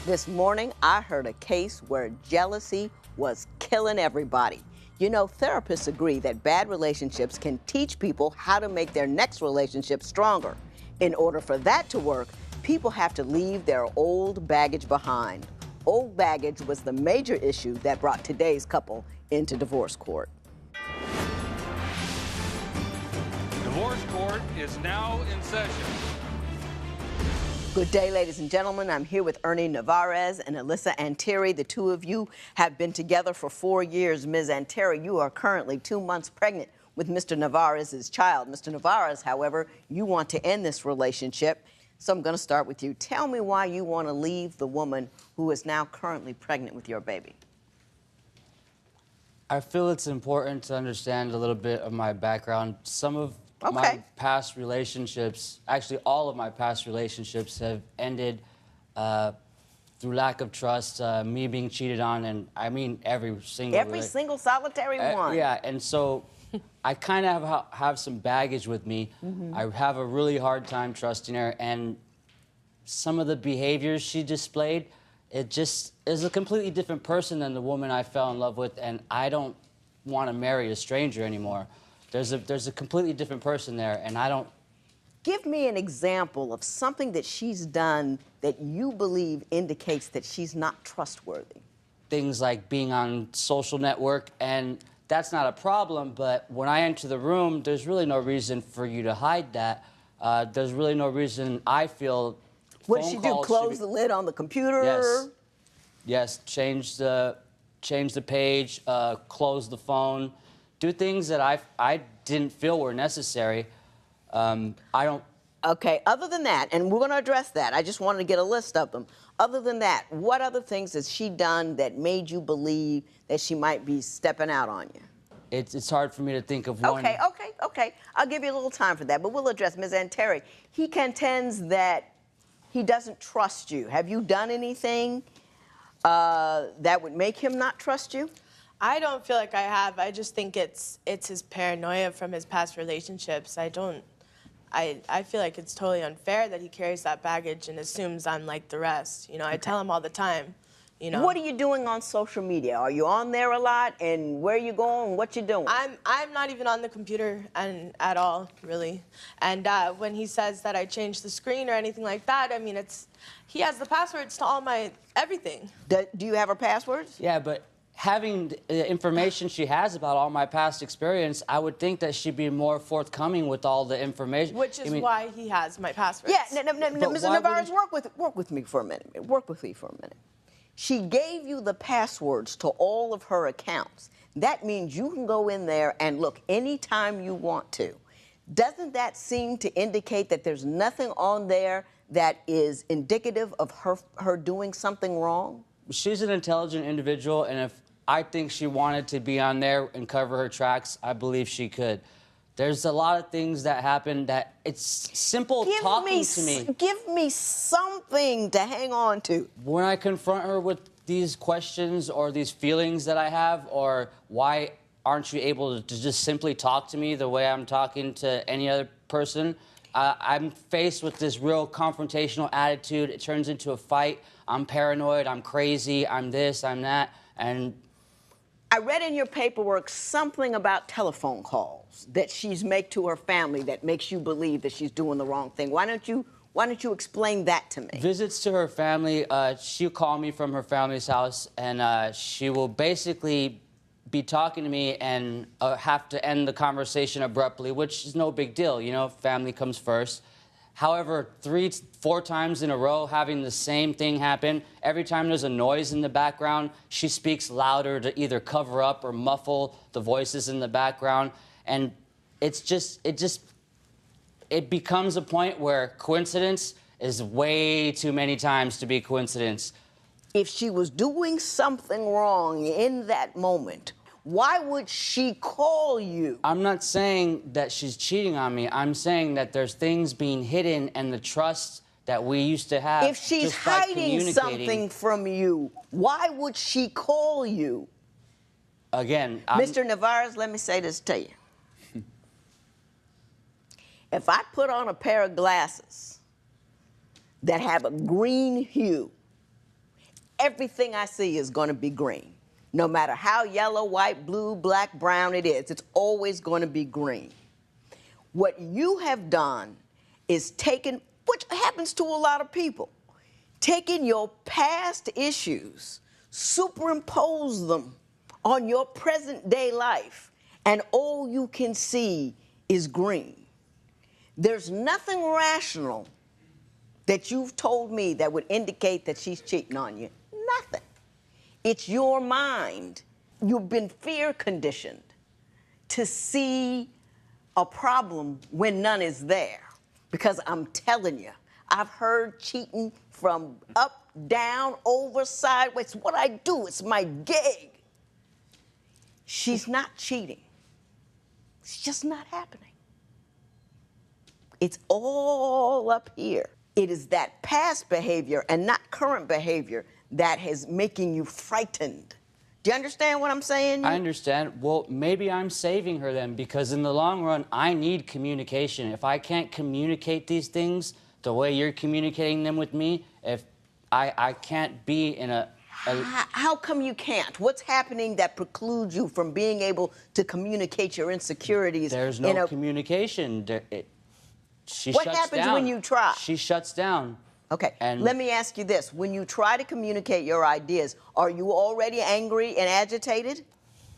This morning, I heard a case where jealousy was killing everybody. You know, therapists agree that bad relationships can teach people how to make their next relationship stronger. In order for that to work, people have to leave their old baggage behind. Old baggage was the major issue that brought today's couple into divorce court. Divorce court is now in session. Good day, ladies and gentlemen. I'm here with Ernie Navarez and Alyssa Anteri. The two of you have been together for 4 years. Ms. Anteri, you are currently 2 months pregnant with Mr. Navarez's child. Mr. Navarez, however, you want to end this relationship. So I'm going to start with you. Tell me why you want to leave the woman who is now currently pregnant with your baby. I feel it's important to understand a little bit of my background. Some of my past relationships, actually all of my past relationships have ended through lack of trust, me being cheated on, and I mean every single solitary one. Yeah, and so I kind of have some baggage with me. I have a really hard time trusting her, and some of the behaviors she displayed, it just is a completely different person than the woman I fell in love with, and I don't want to marry a stranger anymore. There's a completely different person there, and I don't... Give me an example of something that she's done that you believe indicates that she's not trustworthy. Things like being on social network, and that's not a problem, but when I enter the room, there's really no reason for you to hide that. There's really no reason I feel... What does she do, close the lid on the computer? Yes. Yes, change the page, close the phone. Do things that I didn't feel were necessary. I don't... Okay, other than that, and we're going to address that. I just wanted to get a list of them. Other than that, what other things has she done that made you believe that she might be stepping out on you? It's hard for me to think of one. Okay. I'll give you a little time for that, but we'll address Ms. Anteri. He contends that he doesn't trust you. Have you done anything that would make him not trust you? I don't feel like I have. I just think it's his paranoia from his past relationships. I feel like it's totally unfair that he carries that baggage and assumes I'm like the rest. You know, I tell him all the time, you know. What are you doing on social media? Are you on there a lot? And where are you going? What you doing? I'm not even on the computer at all, really. And when he says that I changed the screen or anything like that, I mean, he has the passwords to all my everything. Do you have her passwords? Yeah, but having the information she has about all my past experience, I would think that she'd be more forthcoming with all the information. Which is why he has my passwords. Yeah, Mr. Navarez, work with me for a minute. Work with me for a minute. She gave you the passwords to all of her accounts. That means you can go in there and look anytime you want to. Doesn't that seem to indicate that there's nothing on there that is indicative of her doing something wrong? She's an intelligent individual, and if I think she wanted to be on there and cover her tracks, I believe she could. There's a lot of things that happen that it's simple talking to me. Give me something to hang on to. When I confront her with these questions or these feelings that I have, or why aren't you able to just simply talk to me the way I'm talking to any other person, I'm faced with this real confrontational attitude. It turns into a fight. I'm paranoid, I'm crazy, I'm this, I'm that, and... I read in your paperwork something about telephone calls that she's make to her family that makes you believe that she's doing the wrong thing. Why don't you explain that to me? Visits to her family, she'll call me from her family's house, and she will basically be talking to me and have to end the conversation abruptly, which is no big deal, you know, family comes first. However, 3-4 times in a row, having the same thing happen, every time there's a noise in the background, she speaks louder to either cover up or muffle the voices in the background. And it becomes a point where coincidence is way too many times to be coincidence. If she was doing something wrong in that moment, why would she call you? I'm not saying that she's cheating on me. I'm saying that there's things being hidden and the trust that we used to have. If she's hiding something from you, why would she call you? Again, Mr. Navarez, let me say this to you. If I put on a pair of glasses that have a green hue everything I see is going to be green. No matter how yellow, white, blue, black, brown it is, it's always going to be green. What you have done is taken, which happens to a lot of people, taking your past issues, superimpose them on your present day life, and all you can see is green. There's nothing rational that you've told me that would indicate that she's cheating on you. Nothing. It's your mind. You've been fear conditioned to see a problem when none is there. Because I'm telling you, I've heard cheating from up, down, over, sideways. What I do, it's my gig. She's not cheating. It's just not happening. It's all up here. It is that past behavior and not current behavior that is making you frightened. Do you understand what I'm saying? I understand. Well, maybe I'm saving her then, because in the long run, I need communication. If I can't communicate these things the way you're communicating them with me, if I can't be in a How come you can't? What's happening that precludes you from being able to communicate your insecurities? There's no communication. She What shuts happens down. when you try? She shuts down. Okay, And let me ask you this. When you try to communicate your ideas, are you already angry and agitated?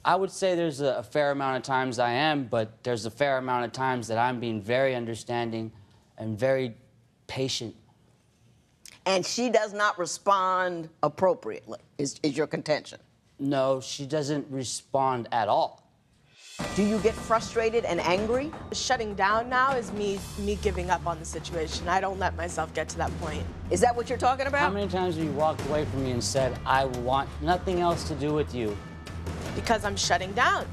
I would say there's a fair amount of times I am, but there's a fair amount of times that I'm being very understanding and very patient. And she does not respond appropriately, is your contention? No, she doesn't respond at all. Do you get frustrated and angry? Shutting down now is me giving up on the situation. I don't let myself get to that point. Is that what you're talking about? How many times have you walked away from me and said, I want nothing else to do with you? Because I'm shutting down.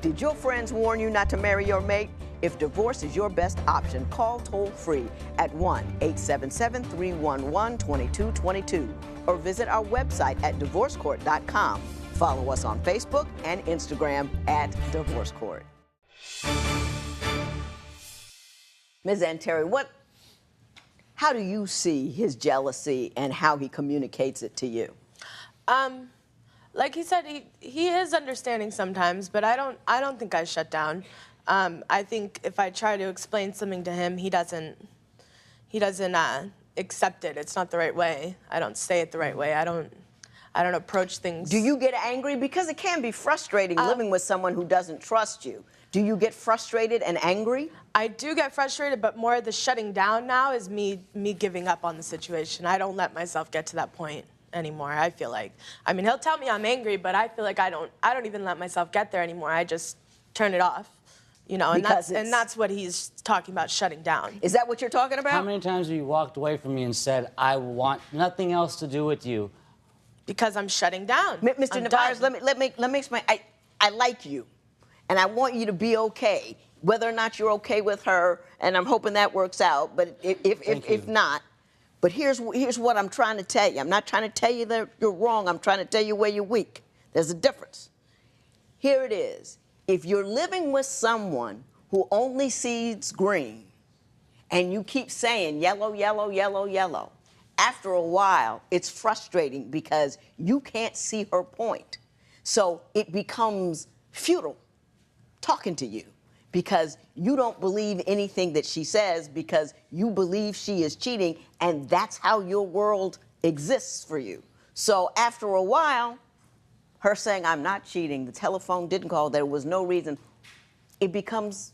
Did your friends warn you not to marry your mate? If divorce is your best option, call toll-free at 1-877-311-2222 or visit our website at divorcecourt.com. Follow us on Facebook and Instagram at Divorce Court. Ms. Anteri, how do you see his jealousy and how he communicates it to you? Like he said, he is understanding sometimes, but I don't think I shut down. I think if I try to explain something to him, he doesn't accept it. It's not the right way. I don't say it the right way. I don't approach things. Do you get angry? Because it can be frustrating living with someone who doesn't trust you. Do you get frustrated and angry? I do get frustrated, but more the shutting down now is me giving up on the situation. I don't let myself get to that point anymore. I feel like, I mean, he'll tell me I'm angry, but I feel like I don't even let myself get there anymore. I just turn it off. You know, and that's what he's talking about, shutting down. Is that what you're talking about? How many times have you walked away from me and said, I want nothing else to do with you? Because I'm shutting down. Mr. Navarez, let me explain. I like you, and I want you to be okay, whether or not you're okay with her, and I'm hoping that works out. But if not, but here's what I'm trying to tell you. I'm not trying to tell you that you're wrong. I'm trying to tell you where you're weak. There's a difference. Here it is. If you're living with someone who only sees green and you keep saying yellow, yellow, yellow, yellow, after a while, it's frustrating because you can't see her point. So it becomes futile talking to you because you don't believe anything that she says because you believe she is cheating, and that's how your world exists for you. So after a while, her saying, I'm not cheating, the telephone didn't call, there was no reason, it becomes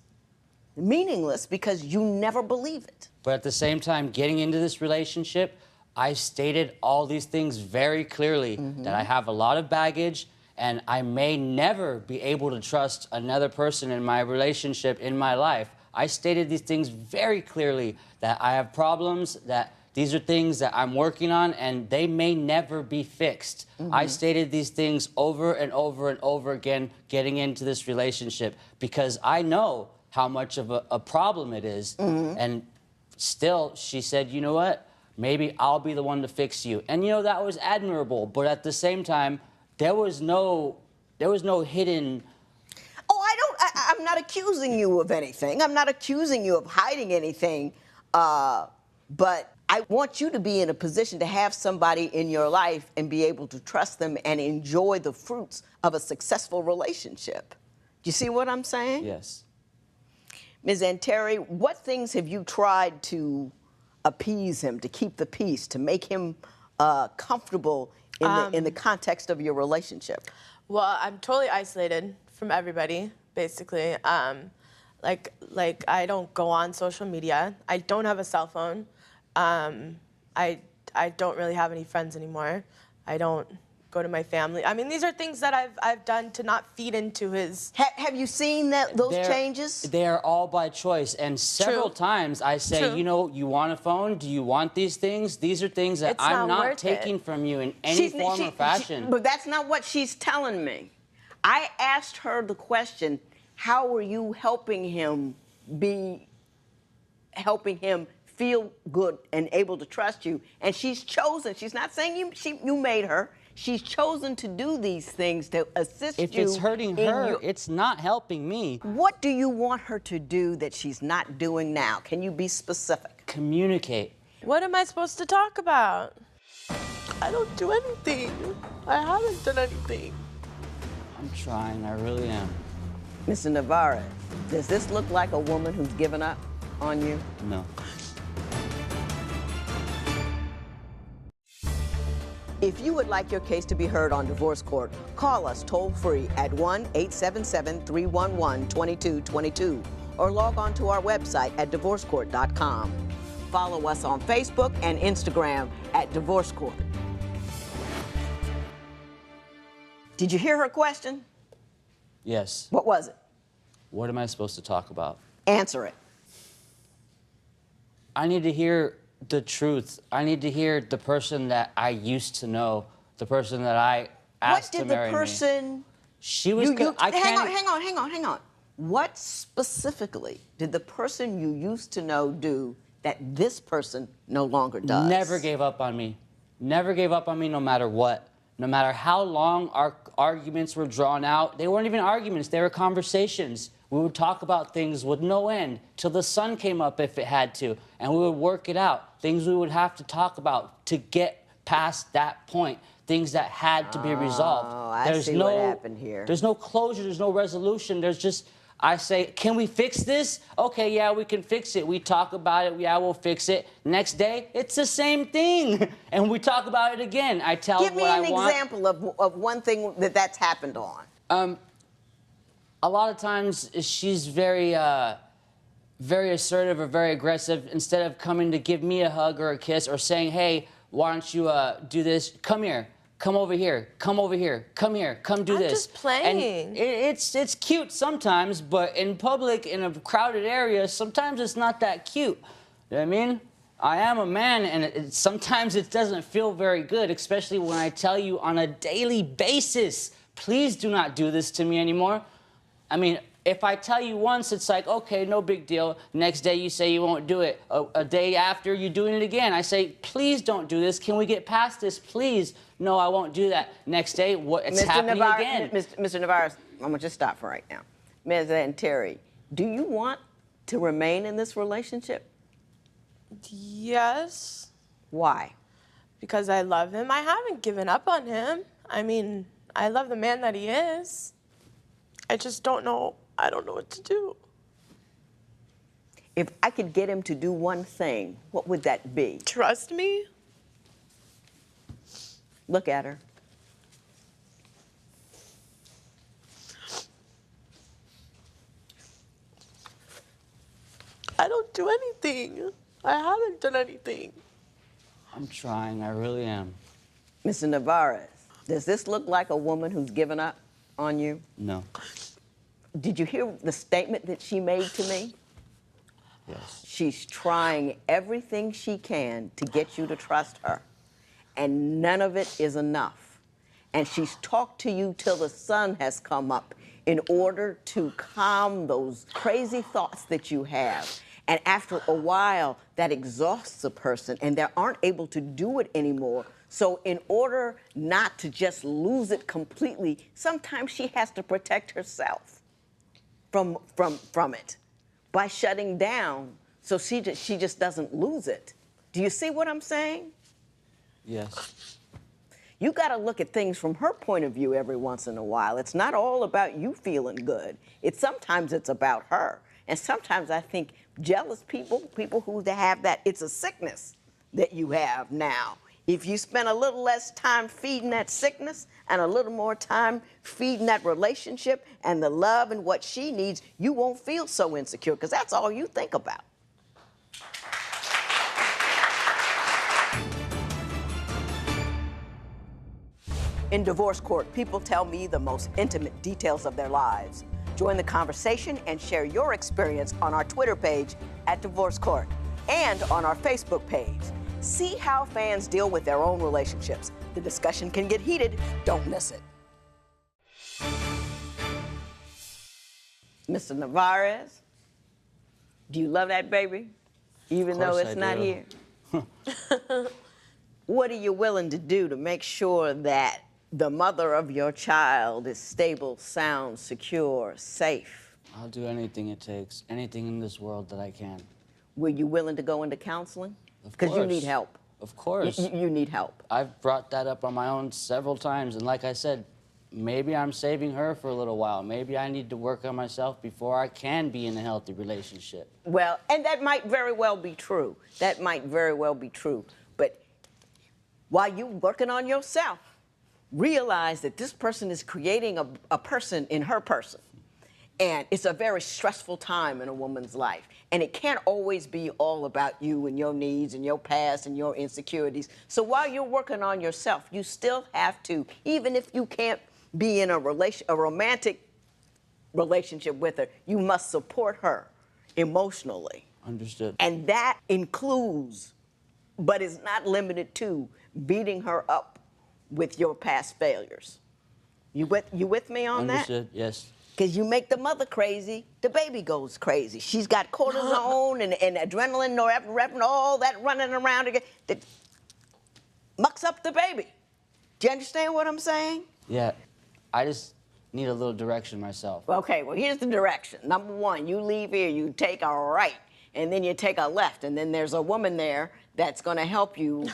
meaningless because you never believe it. But at the same time, getting into this relationship, I stated all these things very clearly, that I have a lot of baggage and I may never be able to trust another person in my relationship, in my life. I stated these things very clearly, that I have problems, that these are things that I'm working on, and they may never be fixed. I stated these things over and over and over again getting into this relationship because I know how much of a problem it is. And still, she said, you know what? Maybe I'll be the one to fix you. And, you know, that was admirable. But at the same time, there was no hidden... I'm not accusing you of anything. I'm not accusing you of hiding anything. But I want you to be in a position to have somebody in your life and be able to trust them and enjoy the fruits of a successful relationship. Do you see what I'm saying? Yes. Ms. Anteri, what things have you tried to appease him, to keep the peace, to make him comfortable in the context of your relationship? Well, I'm totally isolated from everybody, basically. Like I don't go on social media. I don't have a cell phone. I don't really have any friends anymore. I don't go to my family. I mean, these are things that I've done to not feed into his. Have you seen those changes? They are all by choice, and several times I say, you know, you want a phone? Do you want these things? These are things that I'm not taking from you in any form or fashion. But that's not what she's telling me. I asked her the question, how are you helping him feel good and able to trust you? And she's chosen, she's not saying you made her, she's chosen to do these things to assist you. If it's hurting her, it's not helping me. What do you want her to do that she's not doing now? Can you be specific? Communicate. What am I supposed to talk about? I don't do anything. I haven't done anything. I'm trying, I really am. Mr. Navarez, does this look like a woman who's given up on you? No. If you would like your case to be heard on divorce court, call us toll-free at 1-877-311-2222 or log on to our website at divorcecourt.com. Follow us on Facebook and Instagram at Divorce Court. Did you hear her question? Yes. What was it? What am I supposed to talk about? Answer it. I need to hear the truth. I need to hear the person that I used to know, the person that I asked to marry me. What did the person... She was... Hang on. What specifically did the person you used to know do that this person no longer does? Never gave up on me. Never gave up on me no matter what. No matter how long our arguments were drawn out. They weren't even arguments, they were conversations. We would talk about things with no end till the sun came up if it had to, and we would work it out. Things we would have to talk about to get past that point. Things that had to be resolved. Oh, I see what happened here. There's no closure, there's no resolution. There's just, I say, can we fix this? Okay, yeah, we can fix it. We talk about it, yeah, we'll fix it. Next day, it's the same thing. And we talk about it again. I tell what I want. Give me an example of one thing that's happened on. A lot of times she's very assertive or very aggressive. Instead of coming to give me a hug or a kiss or saying, hey, why don't you do this? Come here. Come over here. Come over here. Come here. Come do this. I'm just playing. And it's cute sometimes, but in public, in a crowded area, sometimes it's not that cute. You know what I mean? I am a man, and sometimes it doesn't feel very good, especially when I tell you on a daily basis, please do not do this to me anymore. I mean, if I tell you once, it's like, okay, no big deal. Next day you say you won't do it. A day after, you're doing it again. I say, please don't do this. Can we get past this, please? No, I won't do that. Next day, it's happening again. Mr. Navarez, I'm going to just stop for right now. Ms. Anteri, do you want to remain in this relationship? Yes. Why? Because I love him. I haven't given up on him. I mean, I love the man that he is. I just don't know. I don't know what to do. If I could get him to do one thing, what would that be? Trust me? Look at her. I don't do anything. I haven't done anything. I'm trying, I really am. Mr. Navarez, does this look like a woman who's given up on you? No. Did you hear the statement that she made to me? Yes. She's trying everything she can to get you to trust her, and none of it is enough. And she's talked to you till the sun has come up in order to calm those crazy thoughts that you have. And after a while, that exhausts a person, and they aren't able to do it anymore. So in order not to just lose it completely, sometimes she has to protect herself from it by shutting down, so she just doesn't lose it. Do you see what I'm saying? Yes. You got to look at things from her point of view every once in a while. It's not all about you feeling good. Sometimes it's about her. And sometimes I think jealous people who have that, it's a sickness that you have now. If you spend a little less time feeding that sickness and a little more time feeding that relationship and the love and what she needs, you won't feel so insecure because that's all you think about. In divorce court, people tell me the most intimate details of their lives. Join the conversation and share your experience on our Twitter page @Divorce Court and on our Facebook page. See how fans deal with their own relationships. The discussion can get heated. Don't miss it. Mr. Navarez, do you love that baby? Even though it's not here? What are you willing to do to make sure that the mother of your child is stable, sound, secure, safe? I'll do anything it takes, anything in this world that I can. Were you willing to go into counseling? Of Because you course. need help. Of course. You need help. I've brought that up on my own several times, and like I said, maybe I'm saving her for a little while. Maybe I need to work on myself before I can be in a healthy relationship. Well, and that might very well be true. That might very well be true. But while you're working on yourself, realize that this person is creating a person in her person. And it's a very stressful time in a woman's life. And it can't always be all about you and your needs and your past and your insecurities. So while you're working on yourself, you still have to, even if you can't be in a romantic relationship with her, you must support her emotionally. Understood. And that includes, but is not limited to, beating her up with your past failures. You with me on that? Understood, yes. Because you make the mother crazy, the baby goes crazy. She's got cortisone and adrenaline, norepinephrine, all that running around again that mucks up the baby. Do you understand what I'm saying? Yeah, I just need a little direction myself. Okay, well, here's the direction. Number one, you leave here, you take a right, and then you take a left, and then there's a woman there that's going to help you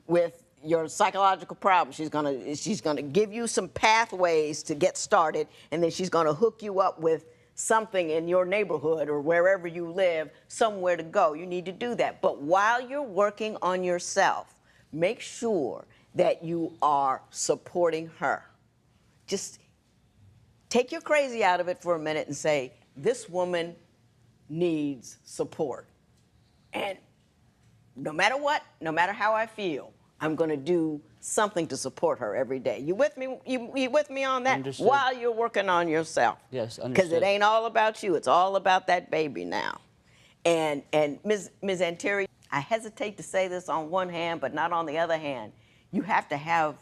with your psychological problem. She's gonna give you some pathways to get started, and then she's gonna hook you up with something in your neighborhood or wherever you live, somewhere to go. You need to do that. But while you're working on yourself, make sure that you are supporting her. Just take your crazy out of it for a minute and say, this woman needs support. And no matter what, no matter how I feel, I'm going to do something to support her every day. You with me? You with me on that? Understood. While you're working on yourself. Yes, understood. Because it ain't all about you. It's all about that baby now. And Ms. Anteri, I hesitate to say this on one hand, but not on the other hand. You have to have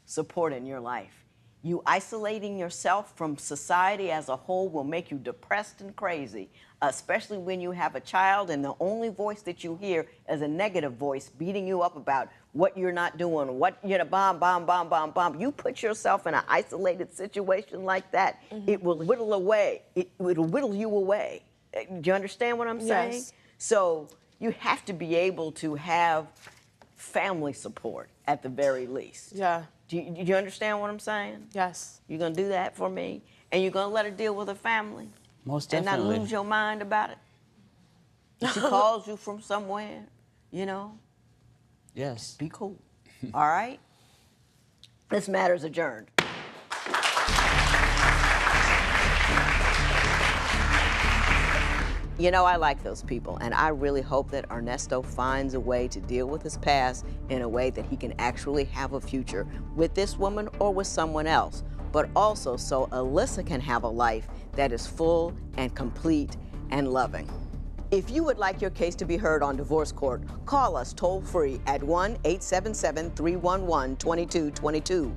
support in your life. You isolating yourself from society as a whole will make you depressed and crazy, especially when you have a child and the only voice that you hear is a negative voice beating you up about what you're not doing, what, bomb, bomb, bomb, bomb, bomb. You put yourself in an isolated situation like that, it will whittle away. It'll whittle you away. Do you understand what I'm saying? Yes. So you have to be able to have family support at the very least. Yeah. Do you understand what I'm saying? Yes. You're going to do that for me? And you're going to let her deal with her family? Most And definitely. not lose your mind about it? If she calls you from somewhere, Yes. be cool. All right? This matter's adjourned. I like those people, and I really hope that Ernesto finds a way to deal with his past in a way that he can actually have a future with this woman or with someone else, but also so Alyssa can have a life that is full and complete and loving. If you would like your case to be heard on Divorce Court, call us toll-free at 1-877-311-2222